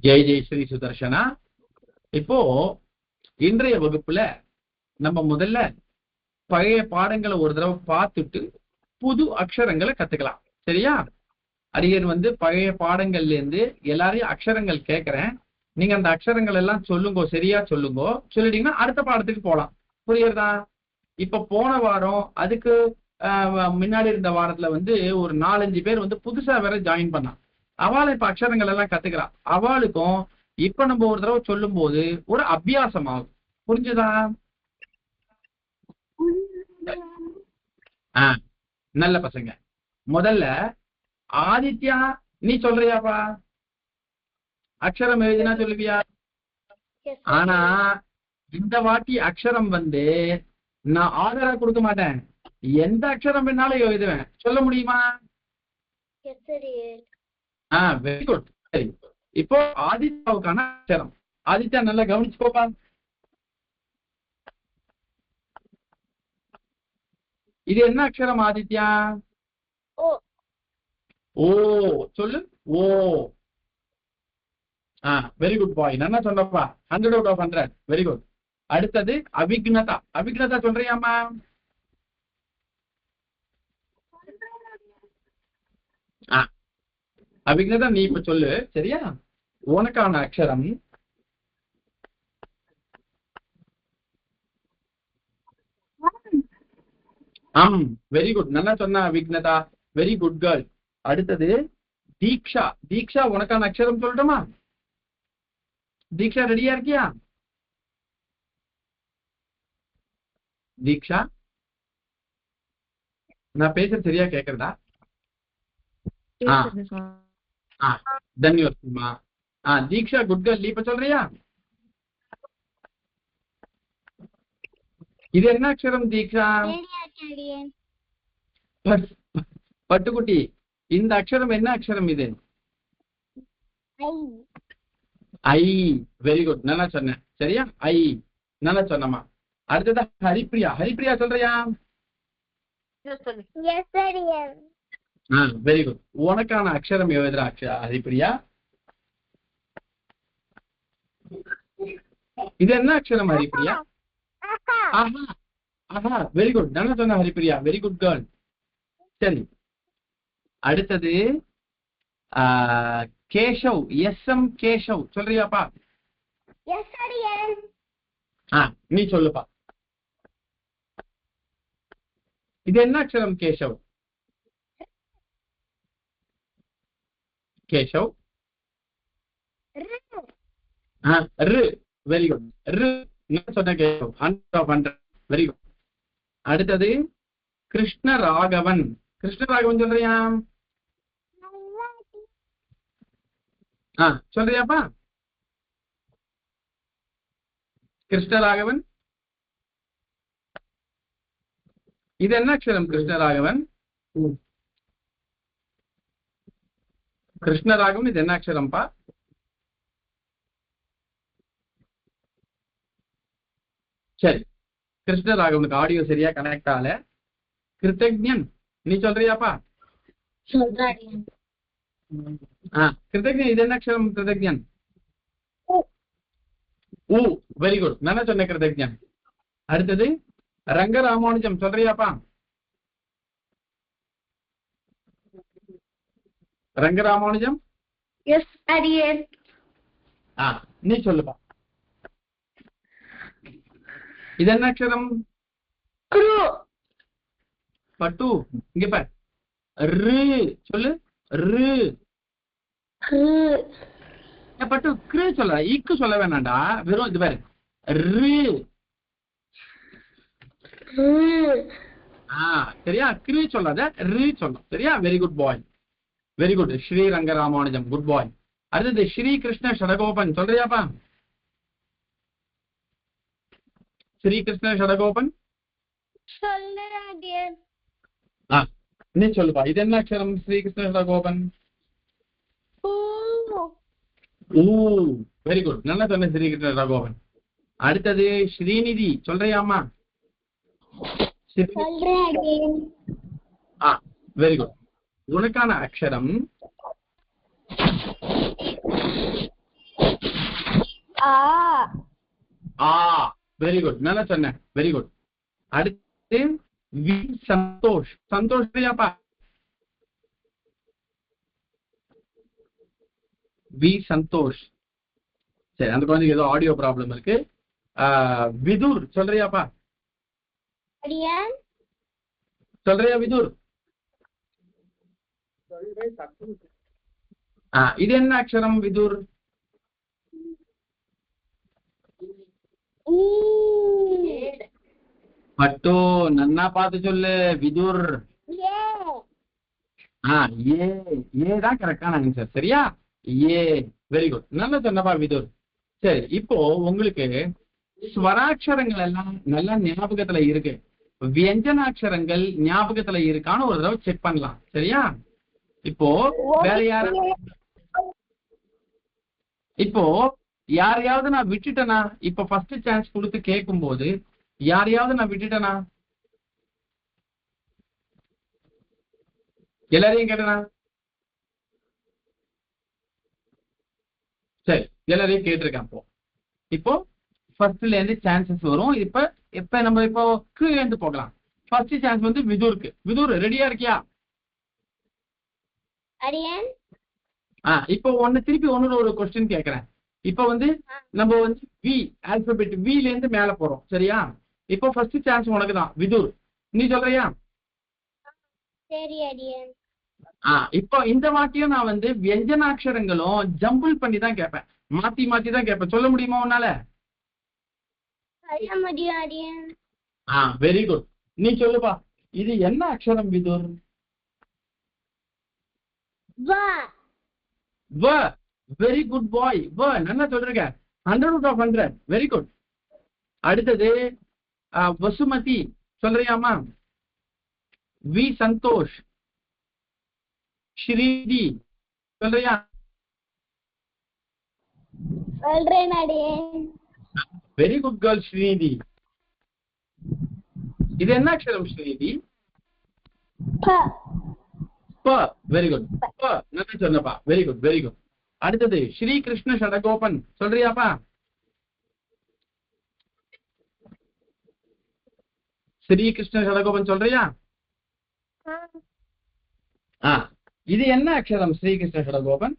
ஜெய் ஜெய் ஸ்ரீ சுதர்ஷனா. இப்போ இன்றைய வகுப்புல நம்ம முதல்ல பழைய பாடங்களை ஒரு தடவை பார்த்துட்டு புது அக்ஷரங்களை கத்துக்கலாம். சரியா? அரியன் பழைய பாடங்கள்ல இருந்து எல்லாரையும் அக்ஷரங்கள் கேட்கிறேன். நீங்க அந்த அக்ஷரங்கள் எல்லாம் சொல்லுங்க, சரியா சொல்லுங்க. சொல்லிட்டீங்கன்னா அடுத்த பாடத்துக்கு போலாம். புரியுறதா? இப்ப போன வாரம் அதுக்கு முன்னாடி இருந்த வாரத்துல ஒரு 4-5 பேர் புதுசா வேற ஜாயின் பண்ணான். அவளை இப்ப அக்ஷரங்கள் எல்லாம் கத்துக்கிறான். அவளுக்கும் இப்ப நம்ம ஒரு தடவை சொல்லும் போது ஒரு அபியாசம் ஆகும். புரிஞ்சுதா? நல்ல பசங்க. முதல்ல ஆதித்யா, நீ சொல்றியாப்பா? அக்ஷரம் எழுதினா சொல்லுவியா? ஆனா இந்த வாட்டி அக்ஷரம் நான் ஆர்டரா கொடுக்க மாட்டேன். எந்த அக்ஷரம் வேணாலும் எழுதுவேன். சொல்ல முடியுமா? Very good. சரி, இப்போ ஆதித்யாவுக்கான அக்ஷரம். ஆதித்யா நல்லா கவனிச்சுக்கோப்பா. இது என்ன அக்ஷரம் ஆதித்யா? ஓ சொல்லு. ஓ. வெரி குட் பாய். நல்லா சொன்னப்பா. 100 out of 100. Very good. அடுத்தது அவிக்னதா. அவிக்னதா சொல்றியாமா? அவிக்னதா நீ இப்ப சொல்லு. சரியா? உனக்கான அக்ஷரம் வெரி குட். நல்லா சொன்ன அவிக்னதா. Very good girl. அடுத்தது தீக்ஷா. தீக்ஷா, உனக்கான அக்ஷரம் சொல்லட்டுமா? தீக்ஷா ரெடியா இருக்கியா? தீக்ஷா, நான் பேசுறது சரியா கேக்குறதா? தன்யவாதமா. தீக்ஷா குட் கேர்ள். நீ இப்ப சொல்றியா? இது என்ன அக்ஷரம் தீக்ஷா? பட்டுக்குட்டி, இந்த அக்ஷரம் என்ன அக்ஷரம்? இது ஐ. Very good. நல்லா சொன்னேன். சரியா? ஐ. நல்லா சொன்னமா. அடுத்ததா ஹரிப்ரியா. ஹரிப்ரியா சொல்றியா? Very good. உனக்கான அக்ஷரம் எழுதுற ஹரிப்ரியா. இது என்ன அக்ஷரம் ஹரிப்ரியா? Very good. நல்லா சொன்ன ஹரிப்ரியா. Very good girl. சரி, அடுத்தது கேஷவ். எஸ்எம் கேஷவ் சொல்றியாப்பா? நீ சொல்லுப்பா. இது என்ன அக்ஷரம் கேஷவ்? கேஷவ். Very good. சொன்ன கேஷவ். 100 of 100. Very good. அடுத்தது கிருஷ்ணராகவன். கிருஷ்ணராகவன் சொல்றியா? சொல்றியாப்பா? கிருஷ்ணராகவன், இது என்ன அக்ஷரம் கிருஷ்ணராகவன்? கிருஷ்ணராகவன் இது என்ன அக்ஷரம்பா? சரி, கிருஷ்ணராகவனுக்கு ஆடியோ சரியா கனெக்ட் ஆகல. கிருத்தஜ்ஞன், நீ சொல்றியாப்பா? கிருத்தஜ்ஞன் இது என்ன அக்ஷரம் கிருத்தஜ்ஞன்? Very good. நல்லா சொன்ன கிருத்தஜ்ஞன். அடுத்தது ரங்கராமானுஜம் சொல்றியாப்பா? ரங்கராமானுஜம். எஸ் அடியேன். நீ சொல்லுப்பா. இது என்ன அக்ஷரம்? பட்டு, இங்க பார். சொல்லு. பட்டு கிரு சொல்ல, இக்கு சொல்ல வேணாண்டா. வெறும் இது பாரு. சரியா? கிரு சொல்லாத, சொல்லும். சரியா? Very good boy. Very good. Shri Rangaramanujam good boy. அடுத்தது ஸ்ரீ கிருஷ்ண ஷடகோபன் சொல்றியாப்பா? ஸ்ரீ கிருஷ்ண ஷடகோபன் நீ சொல்லுப்பா. இது என்ன அக்ஷரம் ஸ்ரீ கிருஷ்ண ஷடகோபன்? Very good. நல்லா சொன்ன ஸ்ரீ கிருஷ்ண ஷடகோபன். அடுத்தது ஸ்ரீநிதி சொல்றியாமா? Very good. உனக்கான அக்ஷரம் ஆ ஆ வெரி குட், நல்லா சொன்னேன், வெரி குட். அடுத்து வி சந்தோஷ். சந்தோஷ் இல்லையாப்பா? வி சந்தோஷ். சரி, அந்த குழந்தைக்கு ஏதோ ஆடியோ ப்ராப்ளம் இருக்கு. விதுர் சொல்றியாப்பா? அடியன். சொல்றியா விதுர்? இது என்ன அக்ஷரம் விதுர்? பட்டு நன்னா பார்த்து சொல்லு விதுர். ஏ தான் கரெக்டான ஆன்சர். சரியா? ஏ வெரி குட், நல்லா சொன்னப்பா விதுர். சரி, இப்போ உங்களுக்கு ஸ்வராட்சரங்கள் எல்லாம் நல்லா ஞாபகத்துல இருக்கு. வியஞ்சனாட்சரங்கள் ஞாபகத்துல இருக்கான்னு ஒரு தடவை செக் பண்ணலாம். சரியா? இப்போ வேற யாரையாவது நான் விட்டுட்டேனா? இப்ப ஃபர்ஸ்ட் சான்ஸ் கொடுத்து கேட்கும் போது யாரையாவது நான் விட்டுட்டேனா? எல்லாரையும் கேட்டனா? சரி, எல்லாரையும் கேட்டிருக்கேன். இப்போ ஃபர்ஸ்ட்ல இருந்து சான்சஸ் வரும். இப்ப நம்ம இப்போ கீழே இருந்து போகலாம். ஃபர்ஸ்ட் சான்ஸ் வந்து விதுருக்கு. விதுர் ரெடியா இருக்கியா? அடியன். இப்போ திருப்பி ஒரு கொஸ்டின் கேட்கிறேன். இப்ப வந்து நம்ம வந்து வி ஆல்பபெட் வில இருந்து மேல போறோம். சரியா? இப்போ ஃபர்ஸ்ட் சான்ஸ் உனக்கு தான் விதுர். நீ சொல்றியா? சரி அடியன். இப்போ இந்த வாட்டியும் நான் வந்து வியஞ்சனாட்சரங்களும் ஜம்பிள் பண்ணி தான் கேட்பேன். மாத்தி மாத்தி தான் கேட்பேன். சொல்ல முடியுமா உன்னால? சொல்ல முடியும் அடியன். Very good. நீ சொல்லுப்பா, இது என்ன அக்ஷரம் விதுர்? வ. வ வெரி குட் பாய். வ நல்லா சொல்றீங்க. 100 out of 100. Very good. அடுத்தது வசுமதி சொல்றியாமா? வி சந்தோஷ். ஸ்ரீதி சொல்றியா? சொல்றேன் அடியன். Very good girl Srinidhi. இது என்ன அக்ஷரம் ஸ்ரீநிதி? ப. ப வெரி குட். ப நல்லா சொன்னப்பா. Very good, very good. அடுத்தது ஸ்ரீ கிருஷ்ண ஷடகோபன் சொல்றியாப்பா? ஸ்ரீ கிருஷ்ண ஷடகோபன் சொல்றியா? இது என்ன அக்ஷரம் ஸ்ரீ கிருஷ்ண ஷடகோபன்?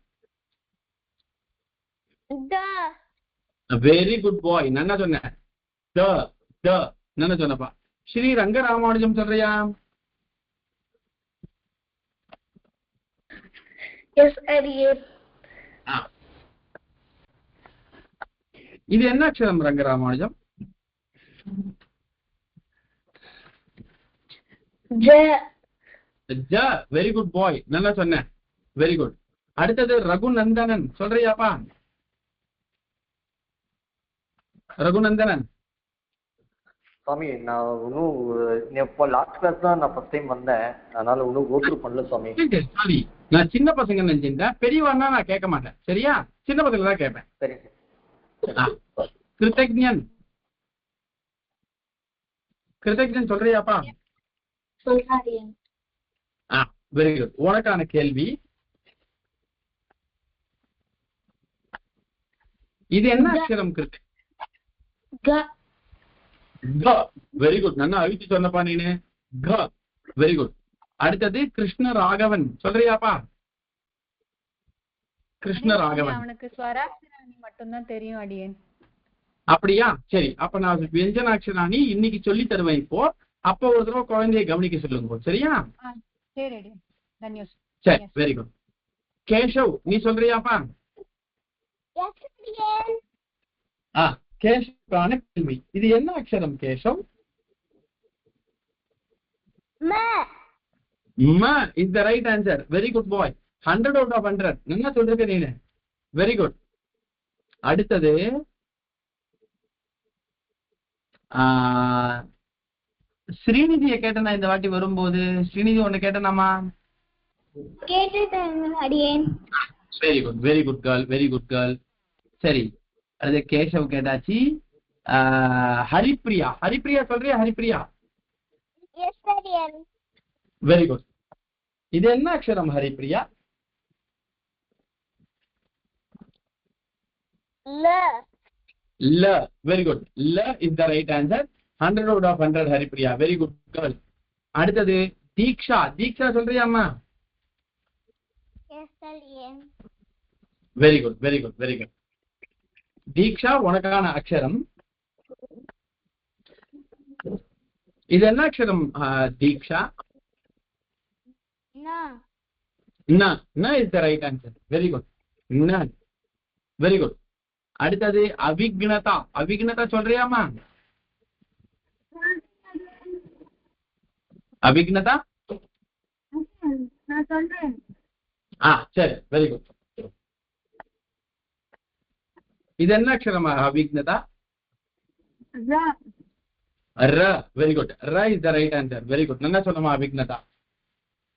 வெரி குட் பாய், நல்லா சொன்ன. நல்லா சொன்னப்பா. ஸ்ரீ ரங்கராமானுஜம் சொல்றியா? எஸ் அடியன். இது என்ன அக்ஷரம் ரங்கராமானுஜம்? ஜ வெரி குட் பாய், நல்லா சொன்ன. Very good. அடுத்தது ரகுநந்தனன் சொல்றியாப்பா? ரகுநந்தனன். சுவாமி, நான் இன்னும் இப்போ லாஸ்ட் கிளாஸ் தான் நான் ஃபர்ஸ்ட் டைம் வந்தேன். அதனால இன்னும் கோத்ரூ பண்ணல சுவாமி. சாரி, நான் சின்ன பசங்க நினைச்சிருந்தேன். பெரியவன்னா நான் கேட்க மாட்டேன். சரியா? சின்ன பசங்க தான் கேட்பேன். சரி. கிருத்தஜ்ஞன். கிருத்தஜ்ஞன் சொல்றியாப்பா? சொல்றேன். Very good. உனக்கான கேள்வி, இது என்ன அக்ஷரம்? கிருத்தஜ். வெரி குட், நல்லா அழிச்சு சொன்னப்பா நீனு. க வெரி குட். அடுத்தது கிருஷ்ண ராகவன் சொல்றியாப்பா? கிருஷ்ண ராகவன். அவனுக்கு ஸ்வராட்சராணி மட்டும்தான் தெரியும் அடியேன். அப்படியா? சரி, அப்ப நான் வியஞ்சனாட்சராணி இன்னைக்கு சொல்லி தருவேன். இப்போ அப்போ ஒரு தடவை குழந்தைய கவனிக்க சொல்லுங்க. சரியா? சரி அடியேன். தன்யோஸ். சரி, வெரி குட். கேஷவ் நீ சொல்றியாப்பா? கேஷவான கேள்வி, இது என்ன அக்ஷரம் கேஷவ்? ம is the right answer. Very good bye. 100 out of 100. என்ன சொல்றீங்க நீங்க? Very good. அடுத்தது ஸ்ரீநிதியை கேட்டனா இந்த வாட்டி வரும்போது? ஸ்ரீநிதி ஒண்ணு கேட்டனாமா? அடியேன். Very good, very good girl, very good girl. சரி, அது கேஷவ் கேட்டாச்சு. ஹரிப்ரியா. ஹரிப்ரியா சொல்றியா? ஹரிப்ரியா. Very good. இது என்ன அக்ஷரம் ஹரிப்ரியா? ல. Very good. ல is the right answer. 100 out of 100 Haripriya. Very good girl. அடுத்தது தீக்ஷா. தீக்ஷா சொல்றியாம்மா? Yes, alien. Very good, very good, very good. Diksha, உனக்கான அக்ஷரம் இது என்ன அக்ஷரம் தீக்ஷா? Na. ந. ந is the right answer. Very good. ந. Very good. அடுத்தது அவிக்னதா. அவிக்னதா சொல்றியாமா? அவிக்னதா? நான் சொல்றேன். சரி, வெரி குட். இது என்ன அக்ஷரமா அவிக்னதா? Ra. ர. Very good. ர is the right answer. Very good. நல்லா சொன்னமா அவிக்னதா.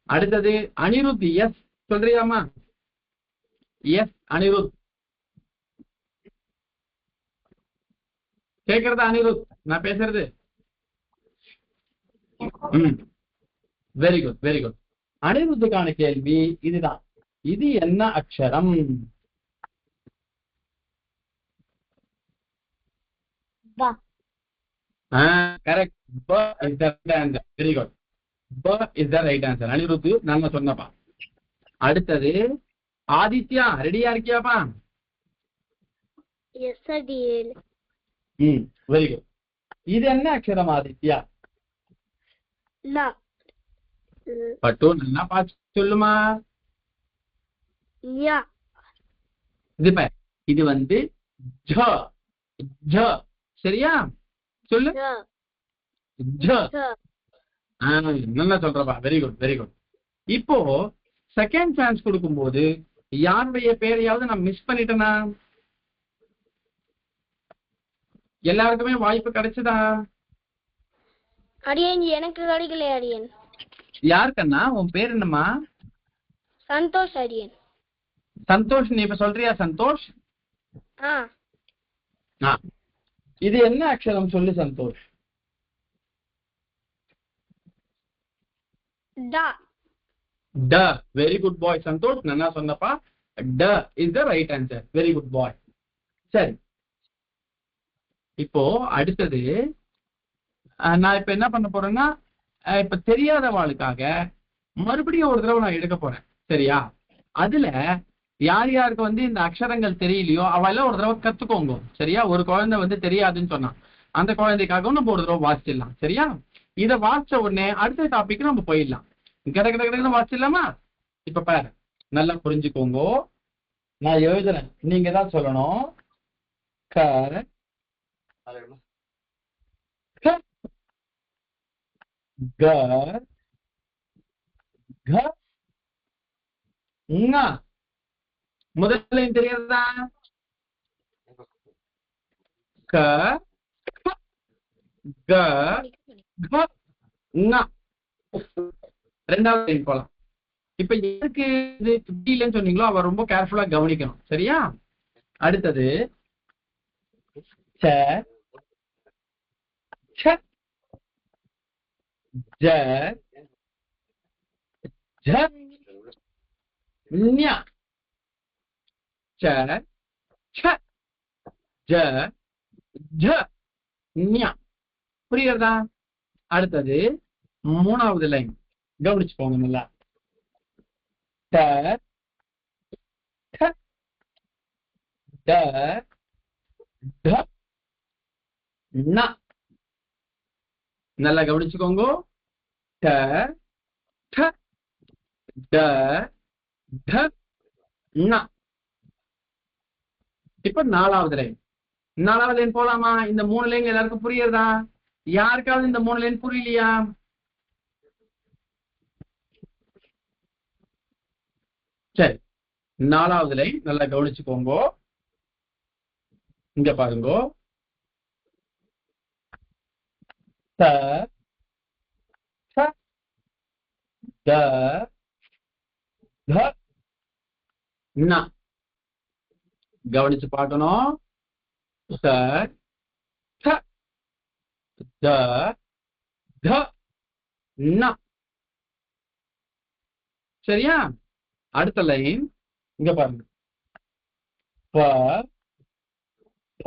அடுத்தது அனிருத். எஸ் சொல்றியாமா? எஸ் அனிருத். கேக்குறதா அனிருத் நான் பேசுறது? Very good, very good. அனிருத்துக்கான கேள்வி இதுதான். இது என்ன அக்ஷரம்? Ba. கரெக்ட். ப is the right answer. Very good. ப is the right answer. Anirudh நான் சொன்னப்பா. அடுத்தது ஆதித்யா. ரெடியா இருக்கியாப்பா? Yes, alien. Very good. இது என்ன அக்ஷரம் ஆதித்யா? Na. பட்டு நல்லா பார்த்து சொல்லுமா. Nya. இது வந்து ஜ. ஜ. சரியா? சொல்லு. Ja. ஜ. Ja. நல்லா சொல்றப்பா. Very good, very good. இப்போ செகண்ட் சான்ஸ் கொடுக்கும்போது யாருடைய பேரையாவது நான் மிஸ் பண்ணிட்டேனா? எல்லாருக்குமே வாய்ப்பு கிடைச்சதா? அடியன் எனக்கு கிடைக்கல அடியன். யாருக்கண்ணா? உன் பேர் என்னம்மா? சந்தோஷ் அடியன். சந்தோஷ். நீ இப்ப சொல்றியா சந்தோஷ்? இது என்ன அக்ஷரம் சொல்லு சந்தோஷ். Da. ட. Very good boy Santosh. நல்லா சொன்னப்பா. ட is the right answer. Very good boy. சரி, இப்போ அடுத்தது நான் இப்ப என்ன பண்ண போறேன்னா, இப்ப தெரியாதவாளுக்காக மறுபடியும் ஒரு தடவை நான் எடுக்க போறேன். சரியா? அதுல யார் யாருக்கு வந்து இந்த அக்ஷரங்கள் தெரியலையோ அவெல்லாம் ஒரு தடவை கத்துக்கோங்க. சரியா? ஒரு குழந்தை வந்து தெரியாதுன்னு சொன்னா அந்த குழந்தைக்காகவும் நம்ம ஒரு தடவை வாசிச்சிடலாம். சரியா? இதை வாசிச்ச உடனே அடுத்த டாபிக் நம்ம போயிடலாம். கட கட கடன்னு வாசிச்சிடலாமா? இப்ப பாரு, நல்லா புரிஞ்சுக்கோங்க. நான் எழுதுறேன், நீங்க தான் சொல்லணும். க க க ங. முதல்ல தெரியாதா? க க க ங. ரெண்டாவது லைன் போலாம். இப்ப எதுக்கு இது புரியலன்னு சொன்னீங்களோ அவ ரொம்ப கேர்ஃபுல்லா கவனிக்கணும். சரியா? அடுத்தது ச ச ஜ ஜ ஞ ச ச ஜ ஜ ஞ. புரியுறதா? அடுத்தது மூணாவது லைன் கவனிச்சுக்கோங்க நல்லா. ட ட ட ட ந. நல்லா கவனிச்சுக்கோங்க. ட ட ட ட ந. இப்ப நாலாவது லைன். நாலாவது லைன் போலாமா? இந்த 3 லைன் எல்லாருக்கும் புரியுறதா? யாருக்காவது இந்த 3 லைன் புரியலையா? சரி, நாலாவது லைன் நல்லா கவனிச்சுக்கோங்க. இங்க பாருங்க. த த த த ந. கவனிச்சு பார்க்கணும். த த த த ந. சரியா? அடுத்த லைன் இங்க பாருங்க. ப ப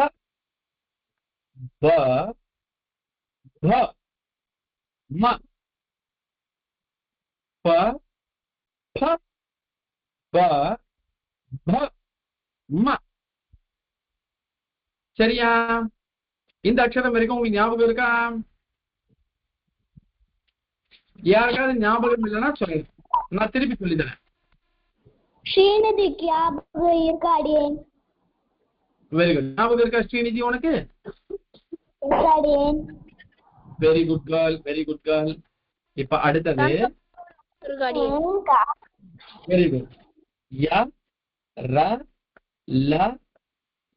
ப ப ம ப ப ப ப ம. சரியா? இந்த அக்ஷரம் வரைக்கும் உங்களுக்கு ஞாபகம் இருக்கா? யாருக்காவது ஞாபகம் இல்லைன்னா சொல்லுங்க, நான் திருப்பி சொல்லி தரேன். ஸ்ரீநிதிக்கு ஞாபகம் இருக்கா அடியேன்? Very good. ஞாபகம் இருக்கா ஸ்ரீநிதி உனக்கு? இருக்கா அடியேன்? Very good girl, very good girl. இப்ப அடுத்தது இருக்கா அடியேன்? Very good. ய ர ல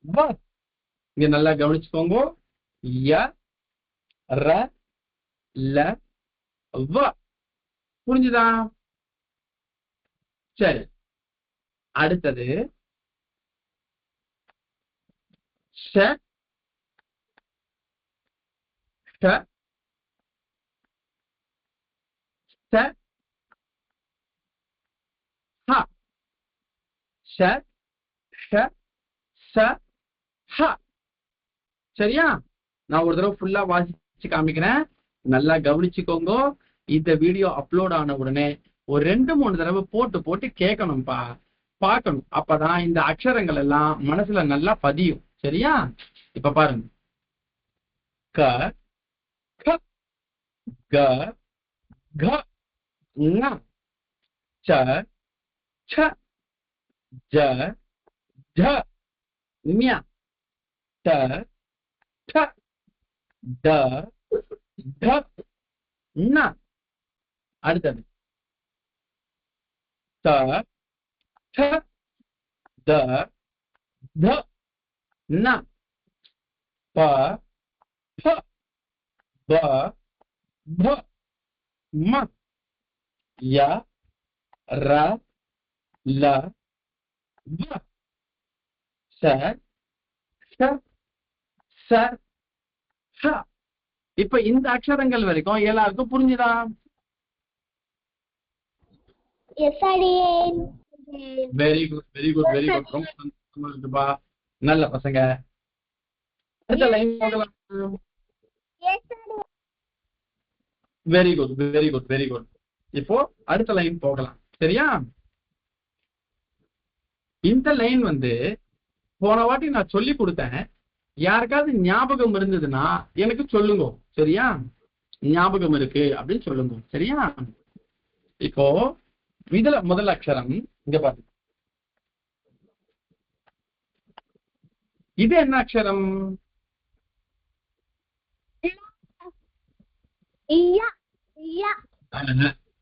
வ. இங்க நல்லா கவனிச்சுக்கோங்க. ய ர ல வ. புரிஞ்சுதா? சரி, அடுத்தது ஷ ஷ ஷ ஹ. ஷ ஷ ஷ ஹ. சரியா? நான் ஒரு தடவை ஃபுல்லா வாசிச்சு காமிக்கிறேன், நல்லா கவனிச்சுக்கோங்க. இந்த வீடியோ அப்லோட் ஆன உடனே ஒரு 2-3 தடவை போட்டு போட்டு கேட்கணும்பா, பார்க்கணும். அப்பதான் இந்த அக்ஷரங்கள் எல்லாம் மனசுல நல்லா பதியும். சரியா? இப்ப பாருங்க. க க க க ங ச ச ஜ ஜ ஞ ட ட ட ட ண. அடுத்தது த த த த ந ப ப ப ப ம ய ர ல வ ச ச ச ஹ. இப்ப இந்த அக்ஷரங்கள் வரைக்கும் எல்லாருக்கும் புரிஞ்சுதா? எஸ் அடியேன். Very good, very good, very good. ரொம்ப சந்தோஷமா இருக்குப்பா, நல்ல பசங்க. அடுத்த லைன் போகலாம். Very good, very good, very good. இப்போ அடுத்த லைன் போகலாம். சரியா? இந்த லைன் வந்து போன வாட்டி நான் சொல்லி கொடுத்தேன். யாருக்காவது ஞாபகம் இருந்ததுன்னா எனக்கு சொல்லுங்க. சரியா? ஞாபகம் இருக்கு அப்படின்னு சொல்லுங்க. சரியா? இப்போ இதுல முதல் அக்ஷரம் இங்க பாருங்க. இது என்ன அக்ஷரம்?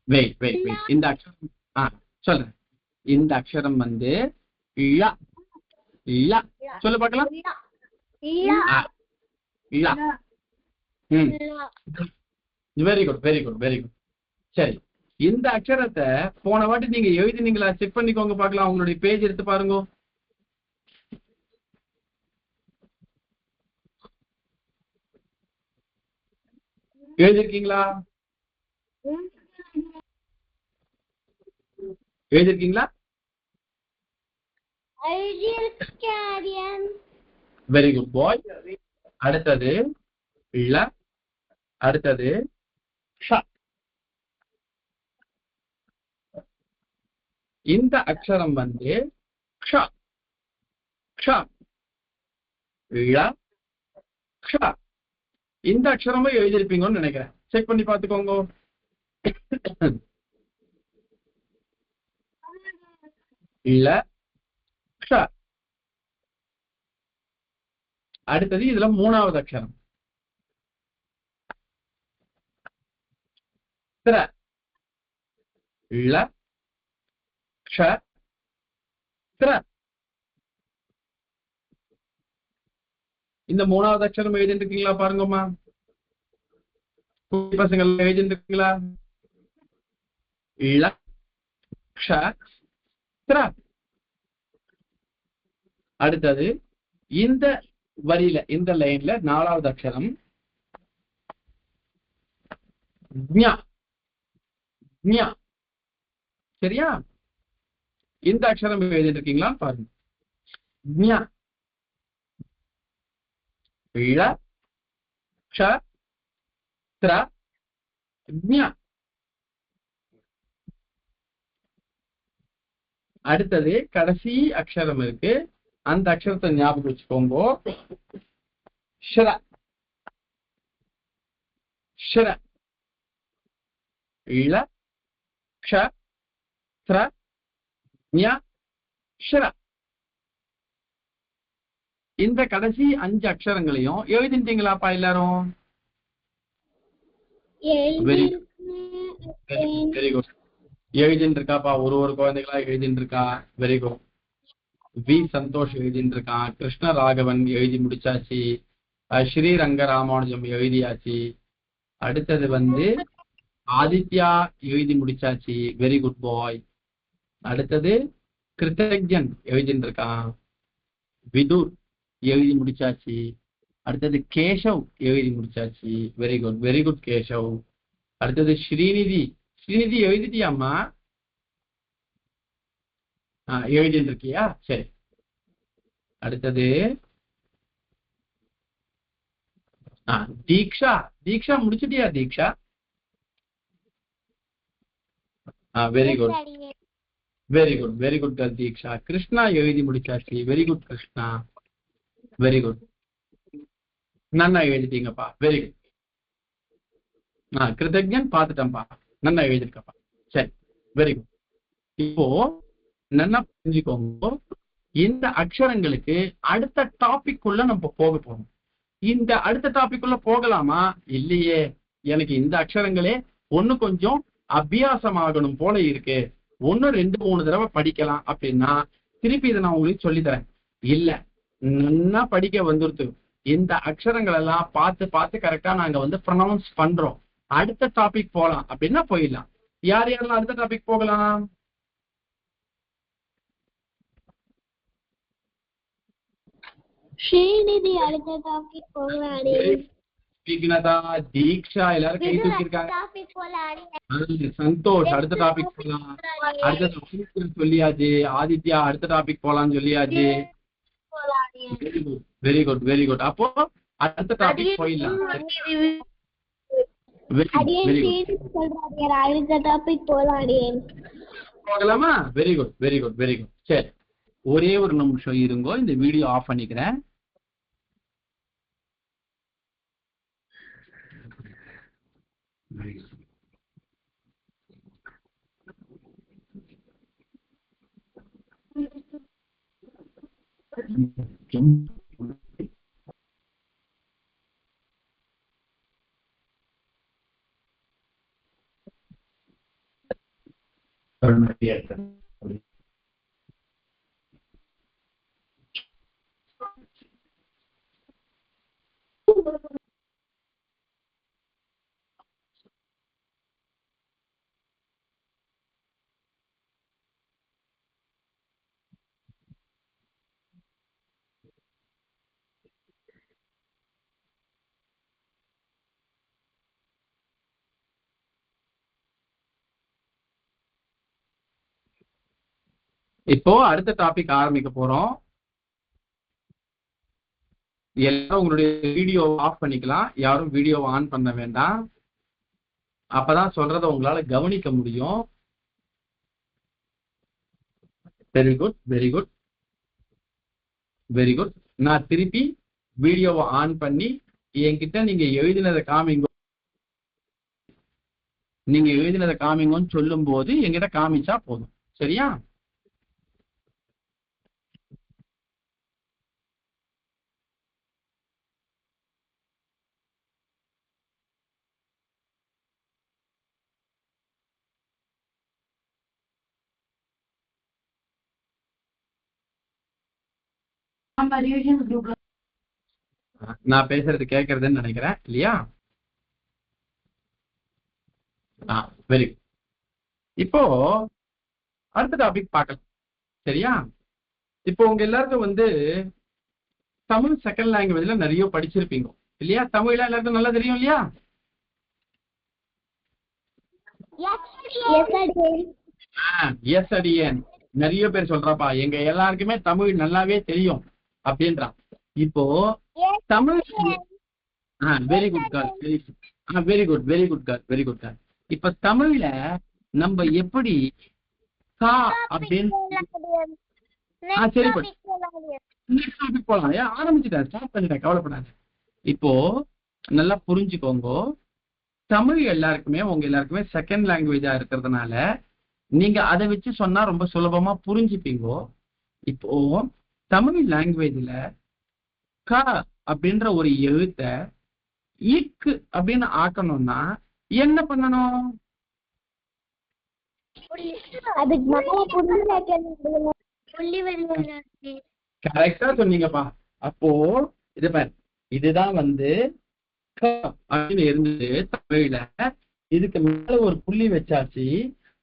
Wait wait wait. இந்த அக்ஷரம் சொல்றேன். இந்த அக்ஷரம் வந்து ழ. ழ சொல்லு பார்க்கலாம். ழ. Very good, very good, very good. சரி, இந்த அக்ஷரத்தை போன வாட்டி நீங்க எழுதினீங்களா? செக் பண்ணிக்கோங்க பார்க்கலாம். உங்களுடைய பேஜ் எடுத்து பாருங்க. எழுதிருக்கீங்களா? எழுதிருக்கீங்களா? Very good boy. அடுத்தது ழ, அடுத்தது ஷ. இந்த அக்ஷரம் வந்து க்ஷ. க்ஷ ழ க்ஷ. இந்த அக்ஷரமும் எழுதிருப்பீங்கன்னு நினைக்கிறேன். செக் பண்ணி பார்த்துக்கோங்க. ழ க்ஷ. அடுத்தது இதுல 3வது அக்ஷரம் திர. ழ க்ஷ திர. இந்த 3வது அக்ஷரம் எழுதிட்டு இருக்கீங்களா? பாருங்கம்மா, பசங்க எழுதிட்டு இருக்கீங்களா? ழ க்ஷ திர. அடுத்தது இந்த வரியில, இந்த லைன்ல 4வது அக்ஷரம் ஞ. ஞ. சரியா? இந்த அக்ஷரம் எழுதிட்டு இருக்கீங்களா பாருங்க. ஞ ழ க்ஷ த்ர ஞ. அடுத்தது கடைசி அக்ஷரம் இருக்கு, அந்த அக்ஷரத்தை ஞாபகம் வச்சுக்கோங்க. ஷ்ர ஷ்ர ழ க்ஷ த்ர ஞ ஷ்ர. இந்த கடைசி 5 அக்ஷரங்களையும் எழுதிட்டீங்களாப்பா எல்லாரும்? Very very good. எழுதிட்டு இருக்காப்பா, ஒரு குழந்தைகளா எழுதிட்டு இருக்கா. Very good. வி சந்தோஷ் எழுதிட்டு இருக்கான். கிருஷ்ண ராகவன் எழுதி முடிச்சாச்சு. ஸ்ரீரங்க ராமானுஜம் எழுதியாச்சு. அடுத்தது ஆதித்யா எழுதி முடிச்சாச்சு. Very good boy. அடுத்தது கிருத்தஜன் எழுதிட்டு இருக்கான். விதுர் எழுதி முடிச்சாச்சு. அடுத்தது கேஷவ் எழுதி முடிச்சாச்சு. Very good Keshav. அடுத்தது ஸ்ரீநிதி எழுதிட்டியாம்மா? எழுதிட்டு இருக்கியா? சரி. அடுத்தது தீக்ஷா முடிச்சிட்டியா? தீக்ஷா வெரி குட் தீக்ஷா. கிருஷ்ணா எழுதி முடிச்சாச்சு. Very good Krishna. Very good, நன்னா எழுதிட்டீங்கப்பா. Very good. கிருத்தஜன் பார்த்துட்டேன்ப்பா, நன்னா எழுதிருக்கப்பா. சரி, வெரி குட். இப்போ நல்லா புரிஞ்சுக்கோங்க, இந்த அக்ஷரங்களுக்கு அடுத்த டாபிக் உள்ள நம்ம போக போறோம். இந்த அடுத்த டாபிக் உள்ள போகலாமா? இல்லையே, எனக்கு இந்த அக்ஷரங்களே ஒண்ணு கொஞ்சம் அபியாசம் ஆகணும் போல இருக்கு, 1 2 3 தடவை படிக்கலாம் அப்படின்னா திருப்பி இதை நான் உங்களுக்கு சொல்லி தரேன். இல்ல, நல்லா படிக்க வந்துருது, இந்த அக்ஷரங்கள் எல்லாம் பார்த்து பார்த்து கரெக்டா நாங்க ப்ரொனவுன்ஸ் பண்றோம், அடுத்த டாபிக் போலாம் அப்படின்னா போயிடலாம். யார் யாரெல்லாம் அடுத்த டாபிக் போகலாம்? ஸ்ரீநிதி அடுத்த டாபிக் போகலாம். விக்னதா, தீக்ஷா எல்லாரும் கை தூக்கிருக்காங்க. சந்தோஷ் அடுத்த டாபிக் போலாம். அடுத்த சொல்லியாச்சு. ஆதித்யா அடுத்த டாபிக் போலாம்னு சொல்லியாச்சு. Very good very good. அப்போ அடுத்த டாபிக் போயிடலாம். அடுத்த டாபிக் போகலாமா? Very good very good very good. சரி, ஒரே ஒரு நிமிஷம் இருங்கோ, இந்த வீடியோ ஆஃப் பண்ணிக்கிறேன். இப்போ அடுத்த டாபிக் ஆரம்பிக்க போறோம். எல்லாரும் உங்களுடைய வீடியோ ஆஃப் பண்ணிக்கலாம், யாரும் வீடியோ ஆன் பண்ண வேண்டாம், அப்பதான் சொல்றத உங்களால கவனிக்க முடியும். Very good very good very good. நான் திருப்பி வீடியோவை ஆன் பண்ணி என்கிட்ட நீங்க எழுதினதை காமிங்கன்னு சொல்லும் போது என்கிட்ட காமிச்சா போதும். சரியா? நான் பேசுறது கேட்கறதுன்னு நினைக்கிறேன் இல்லையா? Very good. இப்போ அடுத்த டாபிக் பார்க்கலாம். சரியா? இப்போ உங்க எல்லாருக்கும் தமிழ் செகண்ட் லாங்குவேஜ்ல நிறைய படிச்சிருப்பீங்க இல்லையா? தமிழ்ல எல்லாருக்கும் நல்லா தெரியும் இல்லையா? எஸ் அடியேன். நிறைய பேர் சொல்றாப்பா, எங்க எல்லாருக்குமே தமிழ் நல்லாவே தெரியும் அப்படின்றான். இப்போ Tamil very good call, very good very good call, very good call. இப்ப தமிழ்ல நம்ம எப்படி கா அப்படின்னு சரி நெக்ஸ்ட் டாபிக் போலாம். ஏன் ஆரம்பிச்சுட்டேன், ஸ்டார்ட் பண்ணிட்டேன், கவலைப்படாது. இப்போ நல்லா புரிஞ்சுக்கோங்க, தமிழ் எல்லாருக்குமே உங்க எல்லாருக்குமே செகண்ட் லாங்குவேஜா இருக்கிறதுனால நீங்க அதை வச்சு சொன்னா ரொம்ப சுலபமா புரிஞ்சுப்பீங்க. இப்போ தமிழ் லாங்குவேஜ்ல க அப்படின்ற ஒரு எழுத்த இக்கு அப்படின்னு ஆக்கணும்னா என்ன பண்ணணும்? கரெக்டா சொன்னீங்கப்பா. அப்போ இது பாரு, இதுதான் க அப்படின்னு இருந்தது தமிழ்ல. இதுக்கு மேல ஒரு புள்ளி வச்சாச்சு.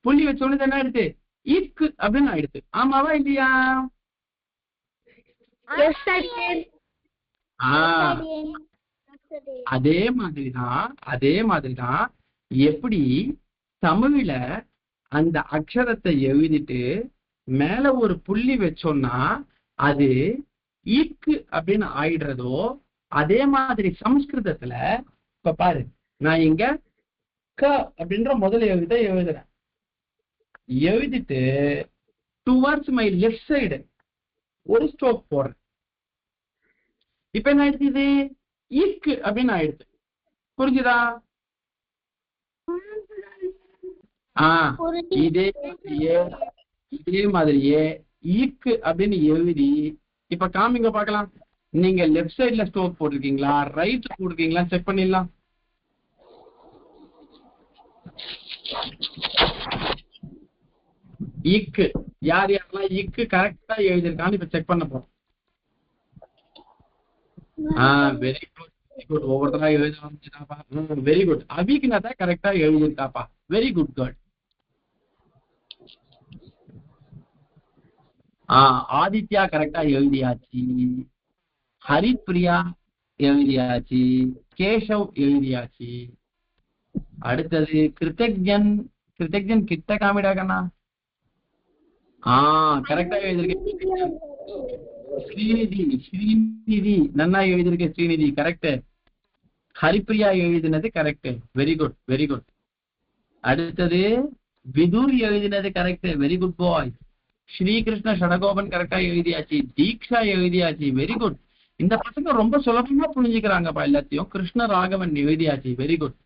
புள்ளி வச்ச உடனே என்ன ஆயிடுச்சு? இக்கு அப்படின்னு ஆயிடுச்சு. ஆமாவா இல்லையா? அதே மாதிரிதான் எப்படி தமிழ்ல அந்த அக்ஷரத்தை எழுதிட்டு மேல ஒரு புள்ளி வச்சோம்னா அது இக்கு அப்படின்னு ஆயிடுறதோ, அதே மாதிரி சம்ஸ்கிருதத்துல இப்ப பாரு, நான் இங்க க அப்படின்ற முதல் எழுத எழுதுறேன். எழுதிட்டு டுவர்ட்ஸ் மை லெஃப்ட் சைடு ஒரு ஸ்ட்ரோக் போடுறேன். இப்ப என்ன ஆயிடுச்சு? இது இக்கு அப்படின்னு ஆயிடுச்சு. புரிஞ்சுதா? இதே மாதிரியே இக்கு அப்படின்னு எழுதி இப்ப காமிங்க பார்க்கலாம். நீங்க லெஃப்ட் சைட்ல ஸ்ட்ரோக் போட்டிருக்கீங்களா, ரைட்ல போட்டிருக்கீங்களா, செக் பண்ணிடலாம். இக்கு யார் யாரெல்லாம் இக்கு கரெக்டா எழுதிருக்கான்னு இப்ப செக் பண்ண போறோம். Very good very good. ஒவ்வொருத்தரா எழுத ஆரம்பிச்சுட்டாப்பா. Very good. அபிக்னதா கரெக்டா எழுதிருக்காப்பா. Very good girl. ஆதித்யா கரெக்டா எழுதியாச்சு. ஹரிப்ரியா எழுதியாச்சு. கேஷவ் எழுதியாச்சு. அடுத்தது கிருத்தஜன். கிருத்தஜன் கிட்ட காமிடாக்கண்ணா. கரெக்டா எழுதிருக்கேன். ஸ்ரீநிதி நன்னா எழுதிருக்கேன். ஸ்ரீநிதி கரெக்ட். ஹரிப்ரியா எழுதினது correct. Very good very good. அடுத்தது விதுர் எழுதினது கரெக்ட். வெரி குட் பாய். ஸ்ரீகிருஷ்ண ஷடகோபன் கரெக்டா எழுதியாச்சு. தீக்ஷா எழுதியாச்சு. Very good. இந்த பசங்க ரொம்ப சுலபமா புரிஞ்சுக்கிறாங்கப்பா எல்லாத்தையும். கிருஷ்ண ராகவன் எழுதியாச்சு. Very good.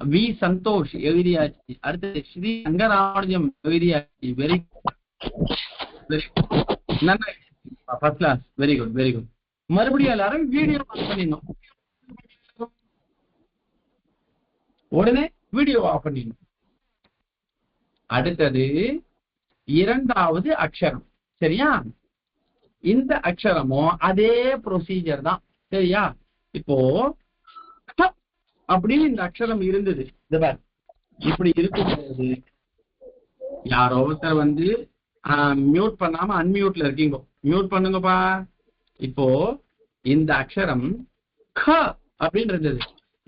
வி சந்தோஷ் எழுதியாச்சு. அடுத்தது ஸ்ரீ ரங்கராமானுஜம் எழுதியாச்சு. வெரி நல்லா first class. Very good very good. மறுபடியும் எல்லாரும் வீடியோ ஆஃப் பண்ணிடணும். உடனே வீடியோ ஆஃப் பண்ணிடணும். அடுத்தது இரண்டாவது அக்ஷரம். சரியா? இந்த அக்ஷரமும் அதே ப்ரொசீஜர் தான். சரியா? இப்போ அப்படின்னு இந்த அக்ஷரம் இருந்தது. இப்படி இருக்கும்போது யாரோ ஒருத்தர் மியூட் பண்ணாம அன்மியூட்ல இருக்கீங்க, மியூட் பண்ணுங்கப்பா. இப்போ இந்த அக்ஷரம் க அப்படின்னு இருந்தது.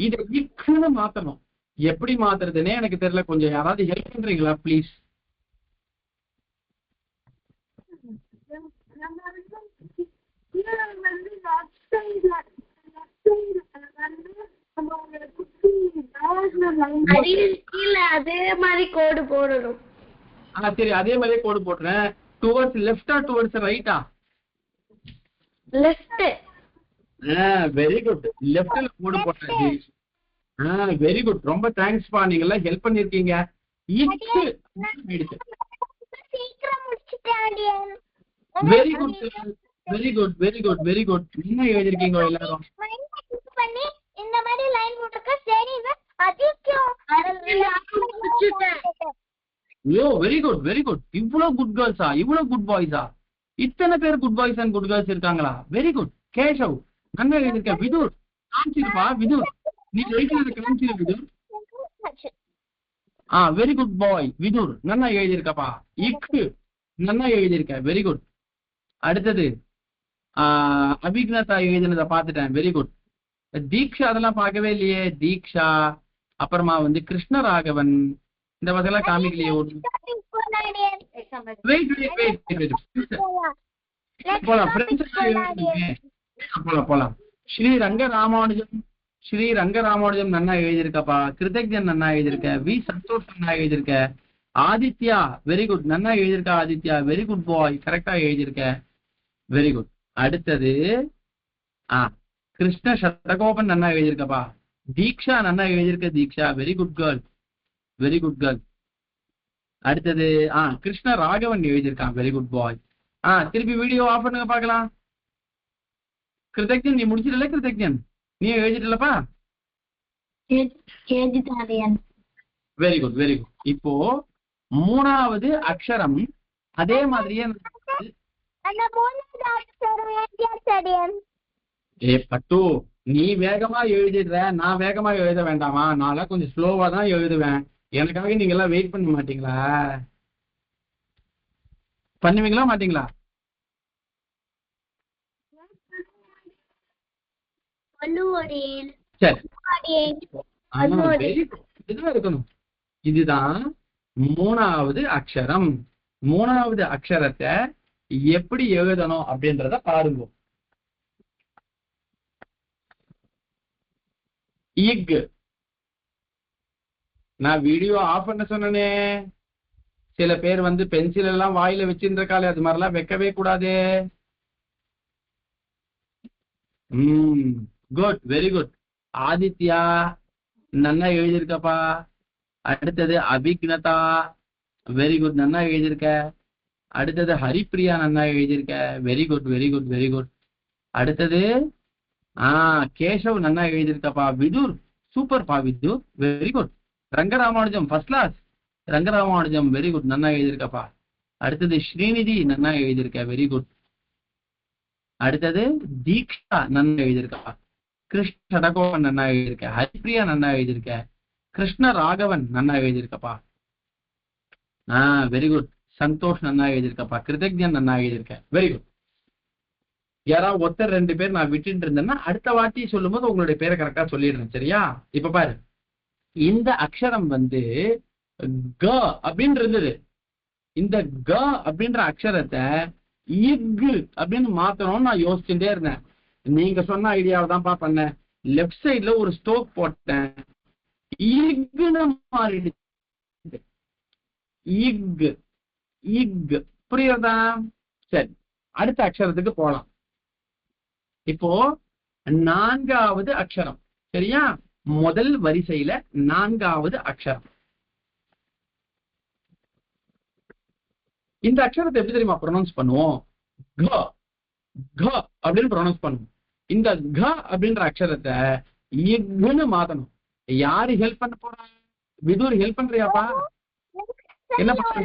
இதை இக்குன்னு மாத்தணும். எப்படி மாத்துறதுன்னே எனக்கு தெரியல. கொஞ்சம் யாராவது ஹெல்ப் பண்றீங்களா ப்ளீஸ்? அதே மாதிரி கோடு போடணும். சரி, அதே மாதிரியே கோடு போடுறேன். டுவர்ட்ஸ் லெஃப்டா டுவர்ட்ஸ் ரைட்டா? லெஃப்ட். Very good. லெஃப்ட்ல கோடு போட்டாச்சு. Very good. ரொம்ப தேங்க்ஸ் பா, நீங்க எல்லாம் ஹெல்ப் பண்ணிருக்கீங்க. Very good very good very good very good. என்ன எழுதிருக்கீங்க எல்லாரும்? இந்த மாதிரி லைன் போட்டுக்க. சரி வெரி குட் வெரி குட். இவ்வளவு குட் கேர்ள்ஸா, இவ்வளவு குட் பாய்ஸா? இத்தனை பேர் good boys and good girls இருக்காங்களா? Very good. கேஷவ் நல்லா எழுதிருக்க. விதுர் காமிச்சிருப்பா. விதுர் நீ எழுதினது காமிச்சிரு Vidur. Very good boy Vidur, நல்லா எழுதியிருக்கப்பா. இக்கு நல்லா எழுதியிருக்க. Very good. அடுத்தது அபிக்னதா எழுதினதை பார்த்துட்டேன். Very good. தீக்ஷா அதெல்லாம் பார்க்கவே இல்லையே. தீக்ஷா அப்புறமா கிருஷ்ணராகவன் இந்த பசங்கெல்லாம் காமிக்கலையே. போலாம் போலாம் போலாம். ஸ்ரீ ரங்கராமானுஜம் நன்னா எழுதியிருக்கப்பா. கிருதஜன் நன்னா எழுதியிருக்க. வி சந்தோஷ் நன்னா எழுதியிருக்க. ஆதித்யா வெரி குட், நன்னா எழுதியிருக்க. ஆதித்யா வெரி குட் பாய், கரெக்டா எழுதியிருக்க, வெரி குட். அடுத்தது கிருஷ்ண சதகோபன் நன்னா எழுதியிருக்கப்பா. தீக்ஷா நன்னா எழுதியிருக்க. Diksha very good girl, very good girl. அடுத்தது கிருஷ்ண ராகவன் எழுதியிருக்கான், வெரி குட் பாய். திருப்பி வீடியோ ஆஃப் பண்ணுங்க பார்க்கலாம். கிருதஜன் நீ முடிச்சிடல? கிருதஜன் நீ எழுதிட்டலப்பா? Very good, very good. இப்போ மூணாவது அக்ஷரம் அதே மாதிரியே பட்டு நீ வேகமா எழுதிடுற, நான் வேகமா எழுத வேண்டாமா? நான் கொஞ்சம் ஸ்லோவா தான் எழுதுவேன். எனக்காக நீங்க எல்லாம் வெயிட் பண்ண மாட்டீங்களா? பண்ணுவீங்களா மாட்டீங்களா? சரி, இதுதான் இருக்கணும். இதுதான் மூணாவது அக்ஷரம். மூணாவது அக்ஷரத்தை எப்படி எழுதணும் அப்படின்றத பாருங்க. இக். நான் வீடியோ ஆஃப் பண்ண சொன்னனே. சில பேர் பென்சில் எல்லாம் வாயில வச்சிருக்காளே, அது மாதிரிலாம் வைக்கவே கூடாது. Good, very good. ஆதித்யா நன்னா எழுதியிருக்கப்பா. அடுத்தது அபிக்னதா வெரி குட், நன்னா எழுதியிருக்க. அடுத்தது ஹரிப்பிரியா நன்னா எழுதியிருக்க, very good, very good, very good. அடுத்தது கேசவ் நன்னா எழுதியிருக்கப்பா. விதுர் சூப்பர் பா, Vidur very good. Rangaramanujam first class. Rangaramanujam very good, நன்னா எழுதியிருக்கப்பா. அடுத்தது ஸ்ரீநிதி நன்னா எழுதியிருக்க, வெரி குட். அடுத்தது தீக்ஷா நன்னா எழுதியிருக்கப்பா. கிருஷ்ண சடகோபன் நன்னா எழுதியிருக்க. ஹரிப்பிரியா நன்னா எழுதியிருக்க. கிருஷ்ண ராகவன் நன்னா எழுதியிருக்கப்பா. Very good. சந்தோஷ் நன்னா எழுதியிருக்கப்பா. கிருதஜன் நன்னா எழுதியிருக்க, வெரி குட். யாராவது ஒருத்தர் ரெண்டு பேர் நான் விட்டுட்டு இருந்தேன்னா அடுத்த வாட்டி சொல்லும் போது உங்களுடைய பேரை கரெக்டா சொல்லிடுறேன், சரியா? இப்ப பாரு, இந்த அக்ஷரம் க அப்படின்னு இருந்தது. இந்த க அப்படின்ற அக்ஷரத்தை இக் அப்படின்னு மாத்தணும்னு நான் யோசிச்சுட்டே இருந்தேன். நீங்க சொன்ன ஐடியாவை தான்ப்பா பண்ணேன். லெப்ட் சைட்ல ஒரு ஸ்டோக் போட்டேன், இக்னு மாறிடுச்சு. இக் இக் புரியுறதா? சரி, அடுத்த அக்ஷரத்துக்கு போலாம். இப்போ நான்காவது அக்ஷரம், சரியா? முதல் வரிசையில நான்காவது அக்ஷரம். இந்த அக்ஷரத்தை எப்படி தெரியுமா ப்ரொனவுன்ஸ் பண்ணுவோம்? க க அப்படின்னு ப்ரொனவுன்ஸ் பண்ணுவோம். இந்த க அப்படின்ற அக்ஷரத்தை இக்னு மாத்தணும். யாரு ஹெல்ப் பண்ண போறாங்க? விதுர் ஹெல்ப் பண்றியாப்பா? என்ன பண்ற?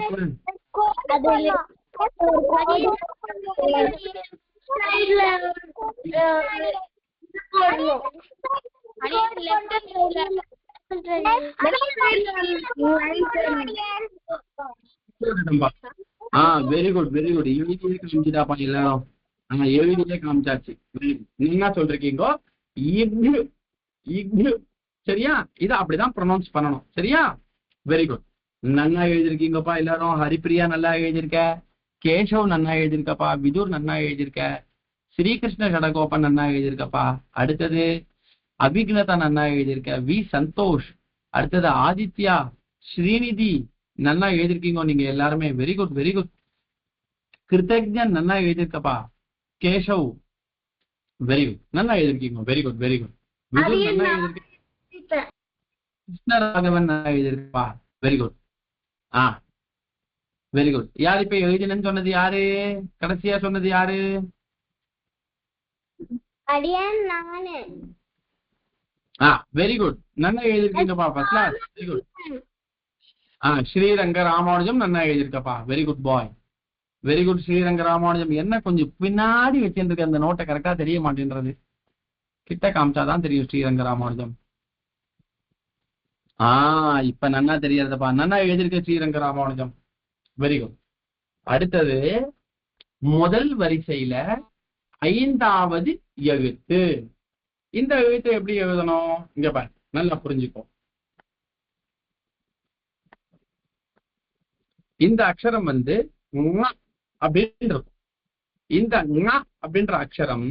Very good, very good. எழுதியே காமிச்சிட்டாப்பா எல்லாரும். எழுதியே காமிச்சாச்சு. என்ன சொல்றீங்க? இக்னு இக்னு, சரியா? இதை அப்படிதான் ப்ரொனவுன்ஸ் பண்ணணும், சரியா? வெரி குட், நன்னா எழுதிருக்கீங்கப்பா எல்லாரும். ஹரிப்பிரியா நல்லா எழுதியிருக்க. கேசவ் நன்னா எழுதியிருக்கப்பா. விதுர் நன்னா எழுதியிருக்க. ஸ்ரீகிருஷ்ண சடகோபன் நன்னா எழுதியிருக்கப்பா. அடுத்தது அபிக்னதா நன்னா எழுதியிருக்க. வி சந்தோஷ். அடுத்தது ஆதித்யா, ஸ்ரீநிதி நன்னா எழுதிருக்கீங்க நீங்க எல்லாருமே, very good, very good. Krutajan நன்னா எழுதியிருக்கப்பா. கேசவ் வெரி குட், நல்லா எழுதிருக்கீங்க, very good, very good. Vidur நன்னா எழுதிருக்க. கிருஷ்ண ராகவன் நல்லா எழுதியிருக்கப்பா, வெரி குட். Very good. யார் இப்ப எழுதினு சொன்னது? யாரு கடைசியா சொன்னது? யாரு? வெரி குட், நல்லா எழுதிருக்கீங்கப்பா, first class, very good. Sriranga Ramanujam நன்னா எழுதியிருக்கப்பா, very good boy, very good. Sriranga Ramanujam என்ன கொஞ்சம் பின்னாடி வச்சிருக்க, அந்த நோட்டை கரெக்டா தெரிய மாட்டேன்றது. கிட்ட காமிச்சாதான் தெரியும் ஸ்ரீரங்க ராமானுஜம். இப்ப நன்னா தெரியறதப்பா, நன்னா எழுதியிருக்க ஸ்ரீரங்க ராமானுஜம், வெரி குட். அடுத்தது முதல் வரிசையில 5வது எழுத்து. இந்த எழுத்தை எப்படி எழுதணும்? இங்க பாரு, நல்லா புரிஞ்சுக்கோ. இந்த அக்ஷரம் அப்படின்னு இருக்கும். இந்த அப்படின்ற அக்ஷரம்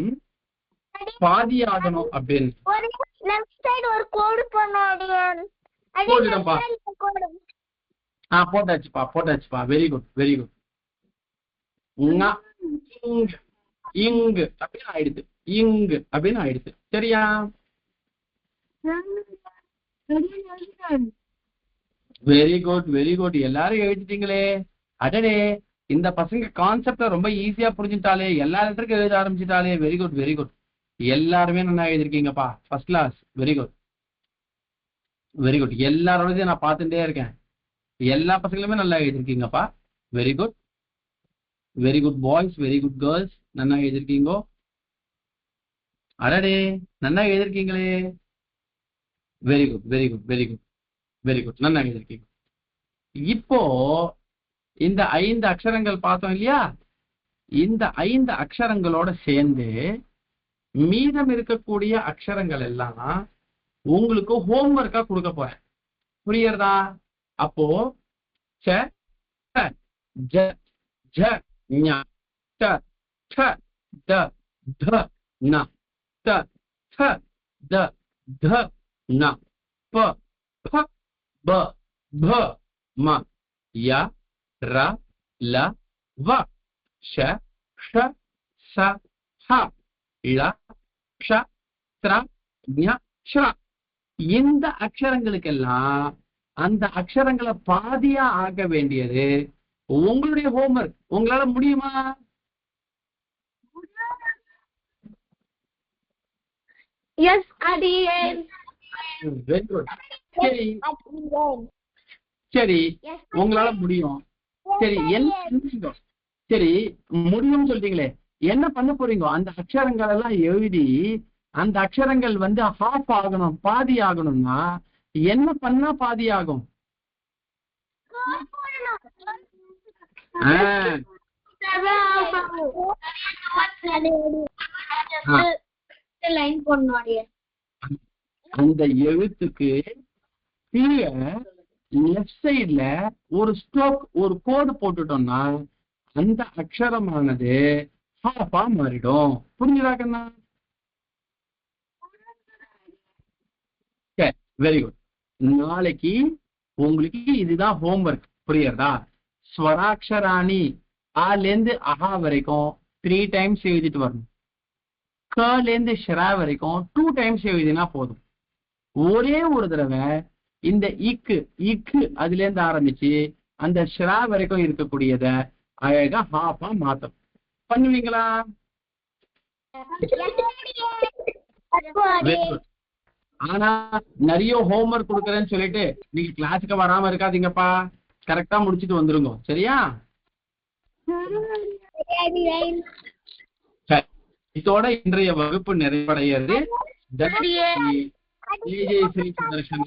பாதியாகணும் அப்படின்னு. ஒரு லெஃப்ட் சைடு ஒரு கோடு போடணும் அடியன். போட்டுட்டேன்ப்பா. போட்டாச்சுப்பா. Very good. இங்கு அப்படின்னு ஆயிடுது. சரியா? Very good. எல்லாரும் எழுதிட்டீங்களே. அடடே, இந்த பசங்க கான்செப்ட ரொம்ப ஈஸியா புரிஞ்சுட்டாலே, எல்லா லெட்டருக்கும் எழுத ஆரம்பிச்சுட்டாலே. Very good. எல்லாருமே நல்லா எழுதிருக்கீங்கப்பா. First class. Very good. எல்லாரோடதையும் நான் பார்த்துட்டே இருக்கேன். எல்லா பசங்களுமே நல்லா எழுதிருக்கீங்கப்பா. Very good boys, very good girls. நல்லா எழுதிருக்கீங்கோ. அடடே, நல்லா எழுதிருக்கீங்களே. Very good. நல்லா எழுதிருக்கீங்க. இப்போ இந்த 5 அக்ஷரங்கள் பார்த்தோம் இல்லையா? இந்த 5 அக்ஷரங்களோட சேர்ந்து மீதம் இருக்கக்கூடிய அக்ஷரங்கள் எல்லாம் உங்களுக்கு ஹோம்ஒர்க்கா கொடுக்க போறேன். புரியுறதா? அப்போ ச ட ஜ ஜ ஞ ட ட ட த ந த த த த ந ப ப ப ப ம ய ர ல வ ஷ ஷ ச ஹ ள க்ஷ த்ர ஞ ஷ. இந்த அக்ஷரங்களுக்கெல்லாம் அந்த அக்ஷரங்களை பாதியா ஆக வேண்டியது உங்களுடைய ஹோம்ஒர்க். உங்களால முடியுமா? எஸ் அடியன். Very good. சரி, உங்களால முடியும். சரி, என்ன முடியும்னு சொல்றீங்களே, என்ன பண்ண போறீங்க? அந்த அக்ஷரங்கள் எல்லாம் எழுதி, அந்த அக்ஷரங்கள் ஹாஃப் ஆகணும், பாதி ஆகணும்னா என்ன பண்ணா பாதி ஆகும்? அந்த எழுத்துக்கு கீழே லெஃப்ட் சைட்ல ஒரு ஸ்ட்ரோக், ஒரு கோடு போட்டுட்டோம்னா அந்த அக்ஷரமானது ஹாஃபா மாறிடும். புரிஞ்சுதாக்கண்ணா? Very good. நாளைக்கு உங்களுக்கு இதுதான் ஹோம்ஒர்க். புரியுறதா? ஸ்வராட்சராணி ஆலேருந்து அஹா வரைக்கும் 3 டைம்ஸ் எழுதிட்டு வரணும். கலேருந்து ஷரா வரைக்கும் 2 டைம்ஸ் எழுதினா போதும். ஒரே ஒரு தடவை இந்த இக்கு அதுல இருந்து ஆரம்பிச்சு அந்த ஷரா வரைக்கும் இருக்கக்கூடியத அழகா ஹாஃபா மாத்தம். பண்ணுவீங்களா? ஆனா நிறைய ஹோம்ஒர்க் கொடுக்குறேன்னு சொல்லிட்டு நீங்க கிளாஸுக்கு வராம இருக்காதீங்கப்பா. கரெக்டா முடிச்சுட்டு வந்துருங்க. சரியா? இதோட இன்றைய வகுப்பு நிறைவடைகிறது. சுதர்ஷன்